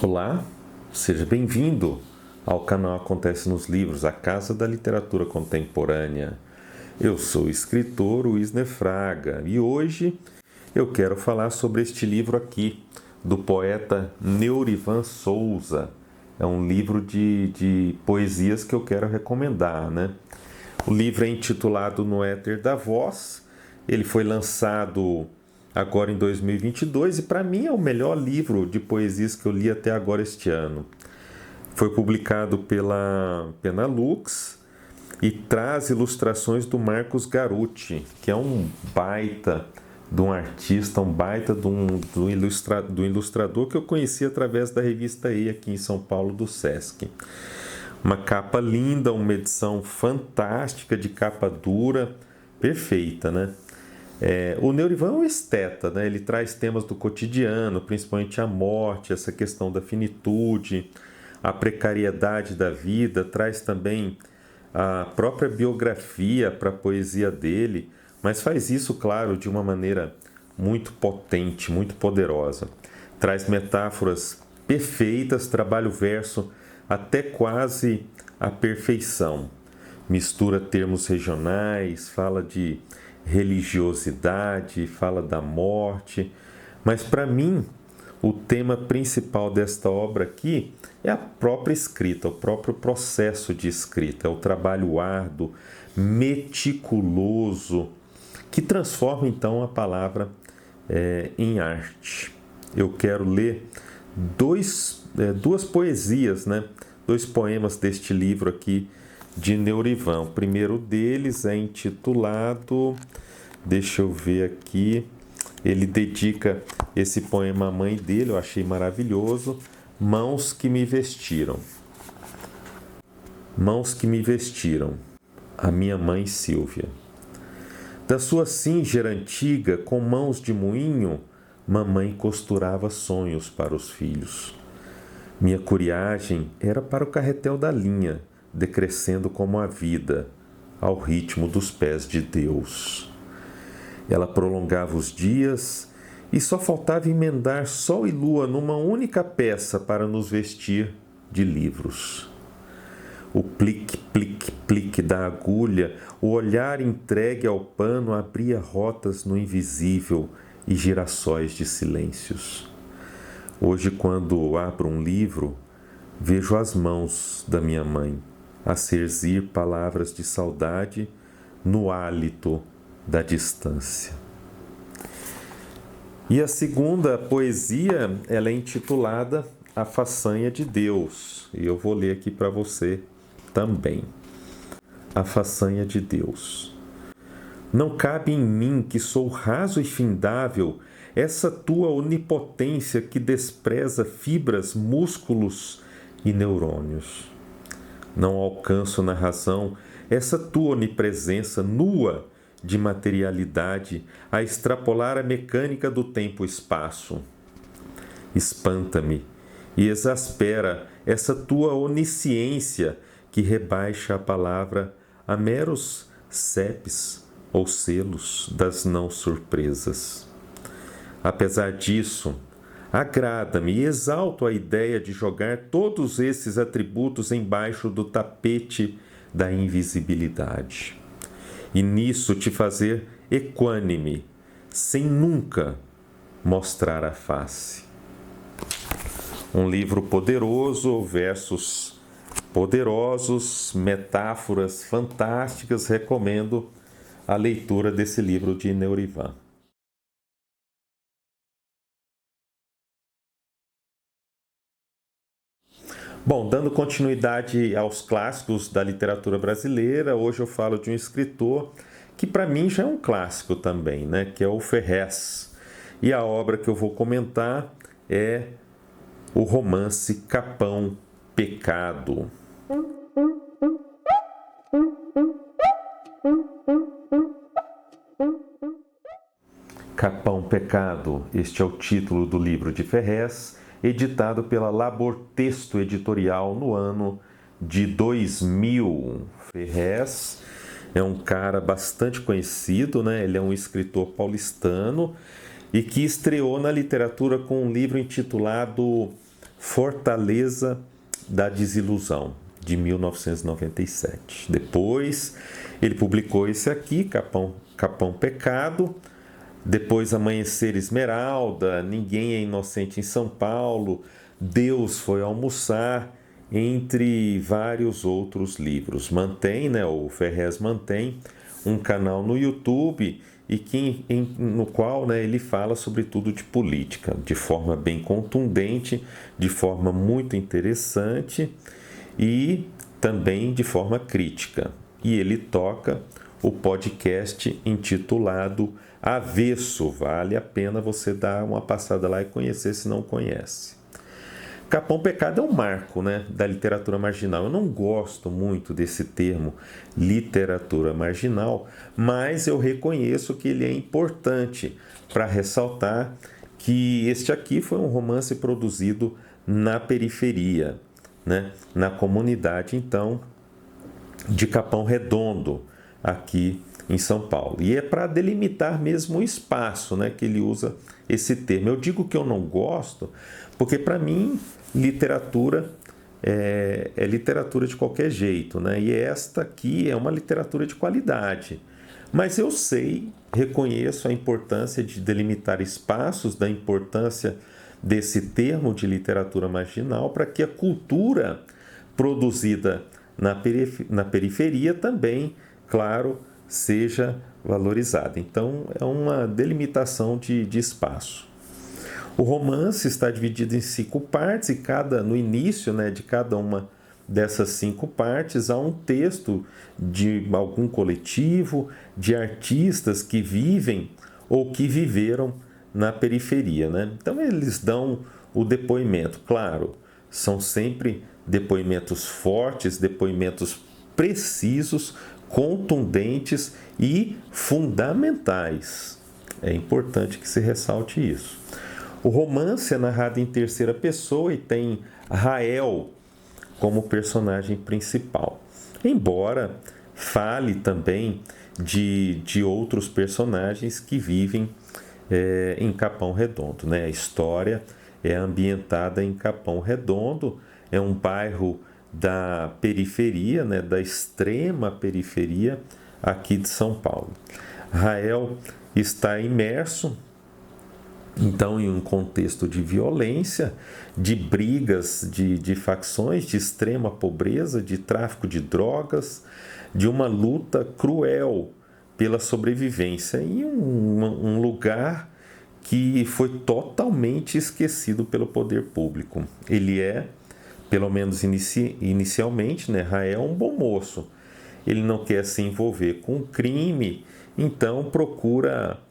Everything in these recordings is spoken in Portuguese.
Olá, seja bem-vindo ao canal Acontece nos Livros, a casa da literatura contemporânea. Eu sou o escritor Wisner Fraga e hoje eu quero falar sobre este livro aqui, do poeta Neurivan Souza. É um livro de poesias que eu quero recomendar, né? O livro é intitulado No Éter da Voz. Ele foi lançado agora em 2022 e para mim é o melhor livro de poesias que eu li até agora este ano. Foi publicado pela Penalux e traz ilustrações do Marcos Garuti, que é um baita de um artista, um baita do ilustrador que eu conheci através da revista E aqui em São Paulo, do Sesc. Uma capa linda, uma edição fantástica de capa dura, perfeita, né? O Neurivan é um esteta, né? Ele traz temas do cotidiano, principalmente a morte, essa questão da finitude, a precariedade da vida, traz também a própria biografia para a poesia dele, mas faz isso, claro, de uma maneira muito potente, muito poderosa. Traz metáforas perfeitas, trabalha o verso até quase a perfeição. Mistura termos regionais, fala de religiosidade, fala da morte, mas para mim o tema principal desta obra aqui é a própria escrita, o próprio processo de escrita, é o trabalho árduo, meticuloso, que transforma então a palavra em arte. Eu quero ler duas poesias, né? Dois poemas deste livro aqui de Neurivan. O primeiro deles é intitulado, deixa eu ver aqui, ele dedica esse poema à mãe dele, eu achei maravilhoso, Mãos que me vestiram. Mãos que me vestiram, a minha mãe Sílvia. Da sua singer antiga, com mãos de moinho, mamãe costurava sonhos para os filhos. Minha curiagem era para o carretel da linha, decrescendo como a vida, ao ritmo dos pés de Deus. Ela prolongava os dias e só faltava emendar sol e lua numa única peça para nos vestir de livros. O plique, plique, plique da agulha, o olhar entregue ao pano abria rotas no invisível e girassóis de silêncios. Hoje, quando abro um livro, vejo as mãos da minha mãe a serzir palavras de saudade no hálito da distância. E a segunda poesia, ela é intitulada A Façanha de Deus. E eu vou ler aqui para você também. A Façanha de Deus. Não cabe em mim, que sou raso e findável, essa tua onipotência que despreza fibras, músculos e neurônios. Não alcanço na razão essa tua onipresença nua de materialidade a extrapolar a mecânica do tempo e espaço. Espanta-me e exaspera essa tua onisciência que rebaixa a palavra a meros cepes ou selos das não surpresas. Apesar disso, agrada-me e exalto a ideia de jogar todos esses atributos embaixo do tapete da invisibilidade. E nisso te fazer equânime, sem nunca mostrar a face. Um livro poderoso, versos poderosos, metáforas fantásticas. Recomendo a leitura desse livro de Neurivan. Bom, dando continuidade aos clássicos da literatura brasileira, hoje eu falo de um escritor que para mim já é um clássico também, né? Que é o Ferrez. E a obra que eu vou comentar é o romance Capão Pecado. Capão Pecado, este é o título do livro de Ferrez, editado pela Labor Texto Editorial no ano de 2000. Ferrez é um cara bastante conhecido, né? Ele é um escritor paulistano e que estreou na literatura com um livro intitulado Fortaleza da Desilusão, de 1997. Depois ele publicou esse aqui, Capão Pecado. Depois Amanhecer Esmeralda, Ninguém é Inocente em São Paulo, Deus Foi Almoçar, entre vários outros livros. Mantém, né, o Ferrez mantém um canal no YouTube no qual, né, ele fala sobretudo de política, de forma bem contundente, de forma muito interessante e também de forma crítica. E ele toca o podcast intitulado Avesso. Vale a pena você dar uma passada lá e conhecer se não conhece. Capão Pecado é um marco, né, da literatura marginal. Eu não gosto muito desse termo literatura marginal, mas eu reconheço que ele é importante para ressaltar que este aqui foi um romance produzido na periferia, né, na comunidade, então, de Capão Redondo, aqui em São Paulo. E é para delimitar mesmo o espaço, né, que ele usa esse termo. Eu digo que eu não gosto porque, para mim, literatura é literatura de qualquer jeito, né? E esta aqui é uma literatura de qualidade. Mas eu reconheço a importância de delimitar espaços, da importância desse termo de literatura marginal para que a cultura produzida na periferia também, claro, seja valorizada. Então, é uma delimitação de espaço. O romance está dividido em 5 partes e no início, né, de cada uma dessas 5 partes há um texto de algum coletivo, de artistas que vivem ou que viveram na periferia, né? Então eles dão o depoimento, claro, são sempre depoimentos fortes, depoimentos precisos, contundentes e fundamentais. É importante que se ressalte isso. O romance é narrado em terceira pessoa e tem Rael como personagem principal. Embora fale também de outros personagens que vivem em Capão Redondo, né? A história é ambientada em Capão Redondo, é um bairro da periferia, né? Da extrema periferia aqui de São Paulo. Rael está imerso então em um contexto de violência, de brigas de facções, de extrema pobreza, de tráfico de drogas, de uma luta cruel pela sobrevivência em um lugar que foi totalmente esquecido pelo poder público. Ele pelo menos inicialmente, né, Rael é um bom moço. Ele não quer se envolver com o crime, então procura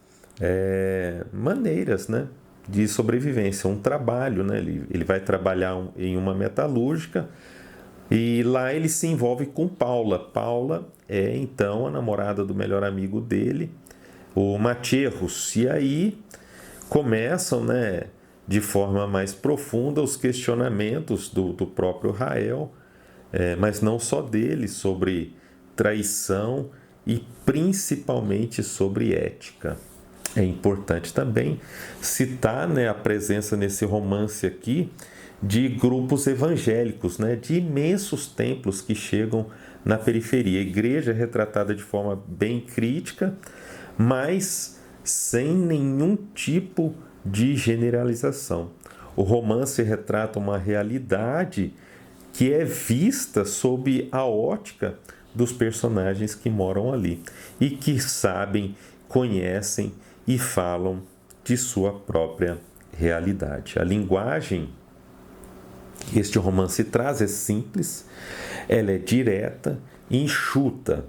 maneiras, né, de sobrevivência, um trabalho, né? Ele vai trabalhar em uma metalúrgica e lá ele se envolve com Paula. Paula é então a namorada do melhor amigo dele, o Matierros. E aí começam, né, de forma mais profunda os questionamentos do próprio Rael, mas não só dele, sobre traição e principalmente sobre ética. É importante também citar, né, a presença nesse romance aqui de grupos evangélicos, né, de imensos templos que chegam na periferia. A igreja é retratada de forma bem crítica, mas sem nenhum tipo de generalização. O romance retrata uma realidade que é vista sob a ótica dos personagens que moram ali e que sabem, conhecem e falam de sua própria realidade. A linguagem que este romance traz é simples, ela é direta e enxuta.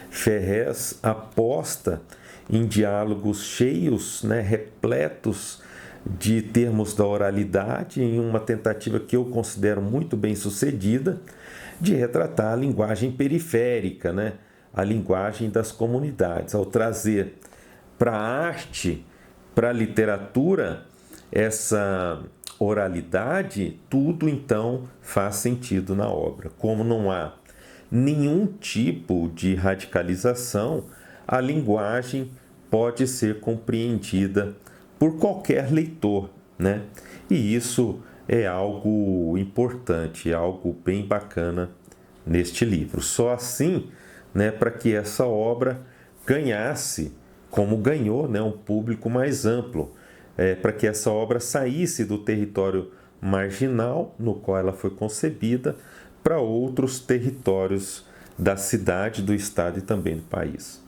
Ferrez aposta em diálogos cheios, né, repletos de termos da oralidade, em uma tentativa que eu considero muito bem sucedida de retratar a linguagem periférica, né, a linguagem das comunidades, ao trazer para a arte, para a literatura, essa oralidade, tudo então faz sentido na obra. Como não há nenhum tipo de radicalização, a linguagem pode ser compreendida por qualquer leitor, né? E isso é algo importante, é algo bem bacana neste livro. Só assim, né, para que essa obra ganhasse, como ganhou, né, um público mais amplo, para que essa obra saísse do território marginal no qual ela foi concebida para outros territórios da cidade, do estado e também do país.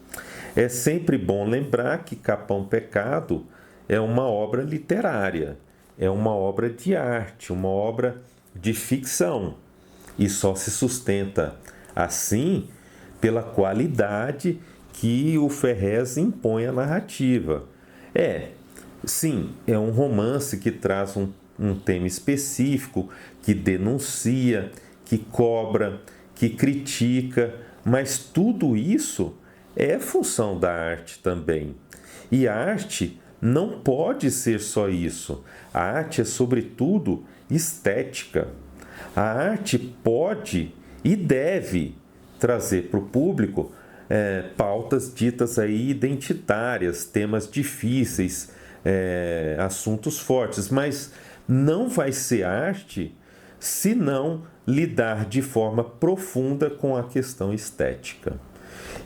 É sempre bom lembrar que Capão Pecado é uma obra literária, é uma obra de arte, uma obra de ficção e só se sustenta assim pela qualidade que o Ferrez impõe à narrativa. Sim, é um romance que traz um tema específico, que denuncia, que cobra, que critica, mas tudo isso é função da arte também. E a arte não pode ser só isso. A arte é, sobretudo, estética. A arte pode e deve trazer para o público pautas ditas aí identitárias, temas difíceis, assuntos fortes, mas não vai ser arte se não lidar de forma profunda com a questão estética.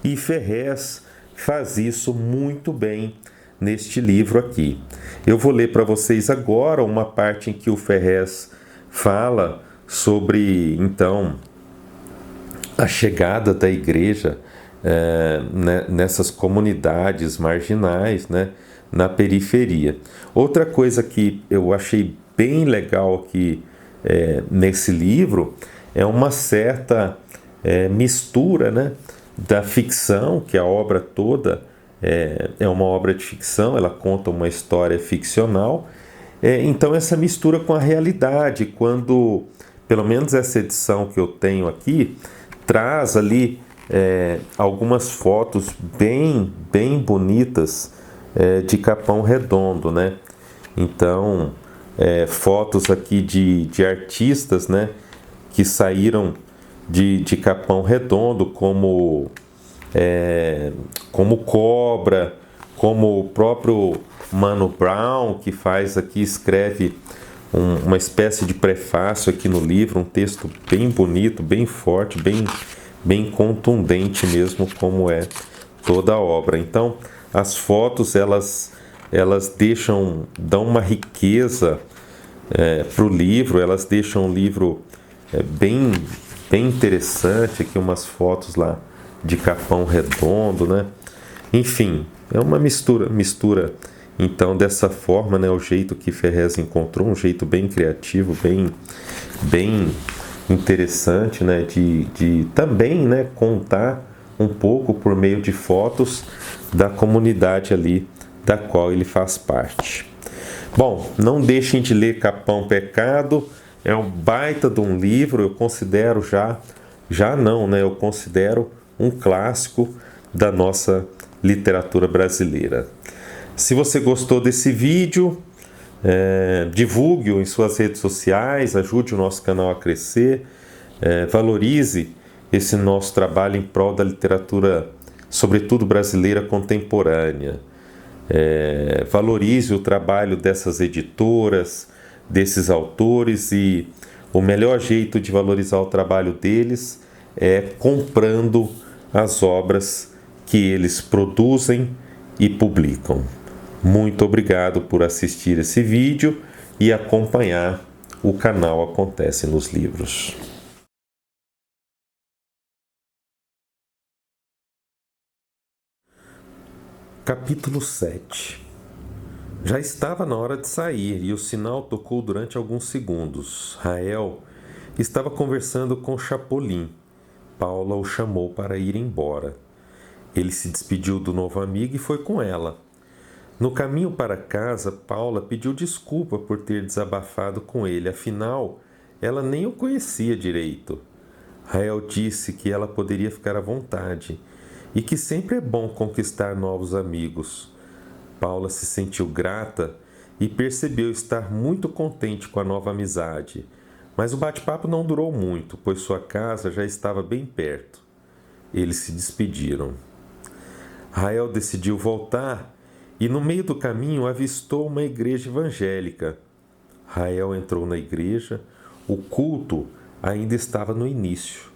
E Ferrez faz isso muito bem neste livro aqui. Eu vou ler para vocês agora uma parte em que o Ferrez fala sobre, então, a chegada da igreja nessas comunidades marginais, né, na periferia. Outra coisa que eu achei bem legal aqui nesse livro é uma certa mistura, né, da ficção, que a obra toda é uma obra de ficção, ela conta uma história ficcional. Então essa mistura com a realidade, quando, pelo menos essa edição que eu tenho aqui, traz ali algumas fotos bem bonitas de Capão Redondo, né? Então, fotos aqui de artistas, né, que saíram de Capão Redondo, como Cobra, como o próprio Mano Brown, que faz aqui, escreve uma espécie de prefácio aqui no livro, um texto bem bonito, bem forte, bem contundente mesmo, como é toda a obra. Então, as fotos, elas dão uma riqueza para o livro, elas deixam o livro bem interessante. Aqui umas fotos lá de Capão Redondo, né? Enfim, é uma mistura então dessa forma, né, o jeito que Ferrez encontrou, um jeito bem criativo, bem interessante, né, de também, né, contar um pouco por meio de fotos da comunidade ali da qual ele faz parte. Bom, não deixem de ler Capão Pecado, é um baita de um livro, eu considero eu considero um clássico da nossa literatura brasileira. Se você gostou desse vídeo, divulgue-o em suas redes sociais, ajude o nosso canal a crescer, valorize esse nosso trabalho em prol da literatura, sobretudo brasileira contemporânea. Valorize o trabalho dessas editoras, desses autores, e o melhor jeito de valorizar o trabalho deles é comprando as obras que eles produzem e publicam. Muito obrigado por assistir esse vídeo e acompanhar o canal Acontece nos Livros. Capítulo 7. Já estava na hora de sair e o sinal tocou durante alguns segundos. Rael estava conversando com Chapolin. Paula o chamou para ir embora. Ele se despediu do novo amigo e foi com ela. No caminho para casa, Paula pediu desculpa por ter desabafado com ele, afinal, ela nem o conhecia direito. Rael disse que ela poderia ficar à vontade e que sempre é bom conquistar novos amigos. Paula se sentiu grata e percebeu estar muito contente com a nova amizade, mas o bate-papo não durou muito, pois sua casa já estava bem perto. Eles se despediram. Rael decidiu voltar e, no meio do caminho, avistou uma igreja evangélica. Rael entrou na igreja. O culto ainda estava no início.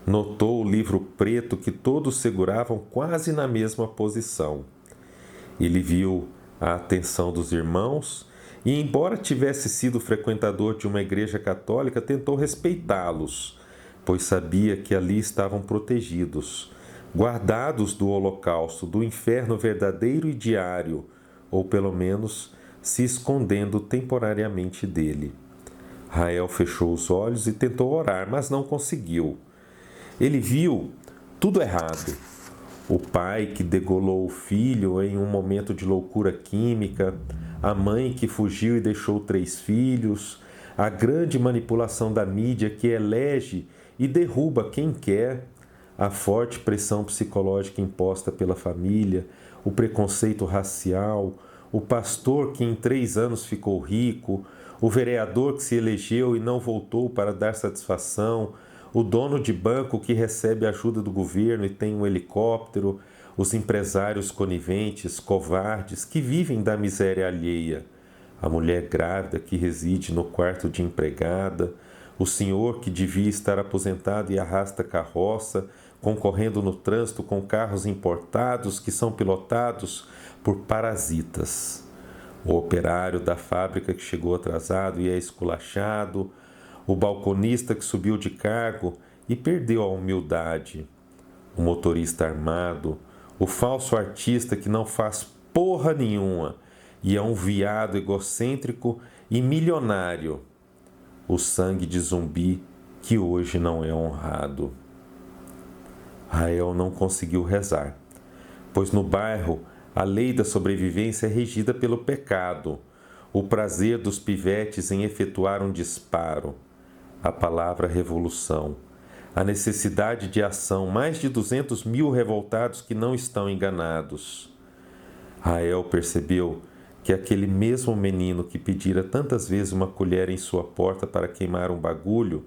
Notou o livro preto que todos seguravam quase na mesma posição. Ele viu a atenção dos irmãos e, embora tivesse sido frequentador de uma igreja católica, tentou respeitá-los, pois sabia que ali estavam protegidos, guardados do holocausto, do inferno verdadeiro e diário, ou pelo menos se escondendo temporariamente dele. Rael fechou os olhos e tentou orar, mas não conseguiu. Ele viu tudo errado. O pai que degolou o filho em um momento de loucura química, a mãe que fugiu e deixou 3 filhos, a grande manipulação da mídia que elege e derruba quem quer, a forte pressão psicológica imposta pela família, o preconceito racial, o pastor que em 3 anos ficou rico, o vereador que se elegeu e não voltou para dar satisfação, o dono de banco que recebe ajuda do governo e tem um helicóptero, os empresários coniventes, covardes, que vivem da miséria alheia, a mulher grávida que reside no quarto de empregada, o senhor que devia estar aposentado e arrasta carroça, concorrendo no trânsito com carros importados que são pilotados por parasitas, o operário da fábrica que chegou atrasado e é esculachado, o balconista que subiu de cargo e perdeu a humildade, o motorista armado, o falso artista que não faz porra nenhuma e é um viado egocêntrico e milionário, o sangue de zumbi que hoje não é honrado. Rael não conseguiu rezar, pois no bairro a lei da sobrevivência é regida pelo pecado, o prazer dos pivetes em efetuar um disparo, a palavra revolução, a necessidade de ação, mais de 200 mil revoltados que não estão enganados. Rael percebeu que aquele mesmo menino que pedira tantas vezes uma colher em sua porta para queimar um bagulho,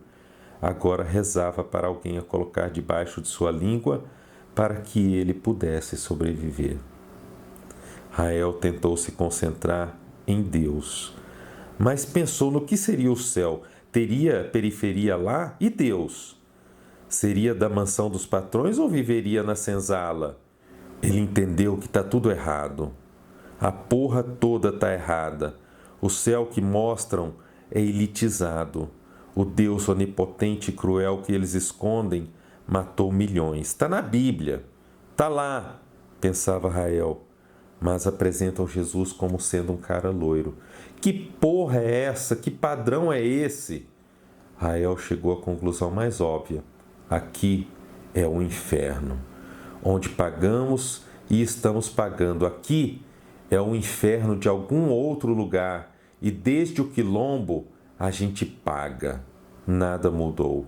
agora rezava para alguém a colocar debaixo de sua língua para que ele pudesse sobreviver. Rael tentou se concentrar em Deus, mas pensou no que seria o céu. Teria periferia lá? E Deus? Seria da mansão dos patrões ou viveria na senzala? Ele entendeu que está tudo errado. A porra toda está errada. O céu que mostram é elitizado. O Deus onipotente e cruel que eles escondem matou milhões. Está na Bíblia. Está lá, pensava Rael. Mas apresentam Jesus como sendo um cara loiro. Que porra é essa? Que padrão é esse? Rael chegou à conclusão mais óbvia. Aqui é o inferno, onde pagamos e estamos pagando. Aqui é o inferno de algum outro lugar e desde o quilombo a gente paga. Nada mudou.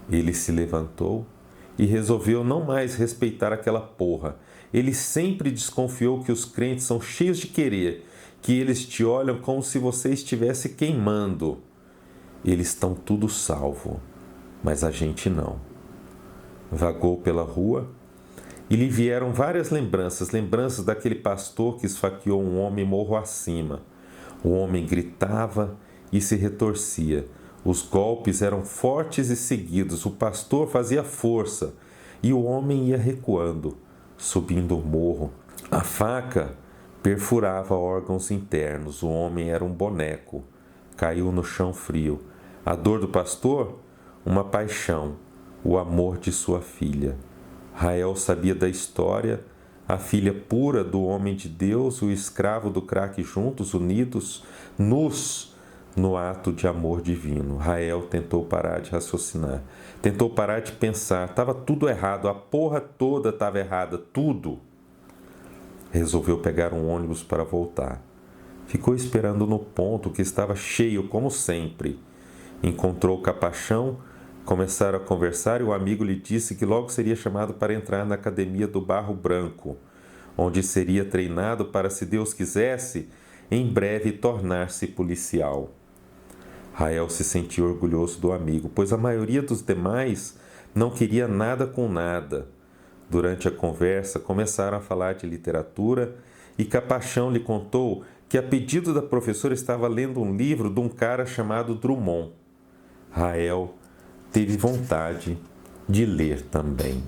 Ele se levantou e resolveu não mais respeitar aquela porra. Ele sempre desconfiou que os crentes são cheios de querer, que eles te olham como se você estivesse queimando. Eles estão tudo salvo, mas a gente não. Vagou pela rua e lhe vieram várias lembranças daquele pastor que esfaqueou um homem morro acima. O homem gritava e se retorcia. Os golpes eram fortes e seguidos. O pastor fazia força e o homem ia recuando, subindo o morro. A faca perfurava órgãos internos. O homem era um boneco. Caiu no chão frio. A dor do pastor? Uma paixão, o amor de sua filha. Rael sabia da história, a filha pura do homem de Deus, o escravo do crack juntos, unidos, nus, no ato de amor divino. Rael tentou parar de raciocinar, tentou parar de pensar. Estava tudo errado, a porra toda estava errada, tudo. Resolveu pegar um ônibus para voltar. Ficou esperando no ponto que estava cheio, como sempre. Encontrou o capachão, começaram a conversar e o amigo lhe disse que logo seria chamado para entrar na academia do Barro Branco, onde seria treinado para, se Deus quisesse, em breve tornar-se policial. Rael se sentiu orgulhoso do amigo, pois a maioria dos demais não queria nada com nada. Durante a conversa, começaram a falar de literatura e Capachão lhe contou que, a pedido da professora, estava lendo um livro de um cara chamado Drummond. Rael teve vontade de ler também.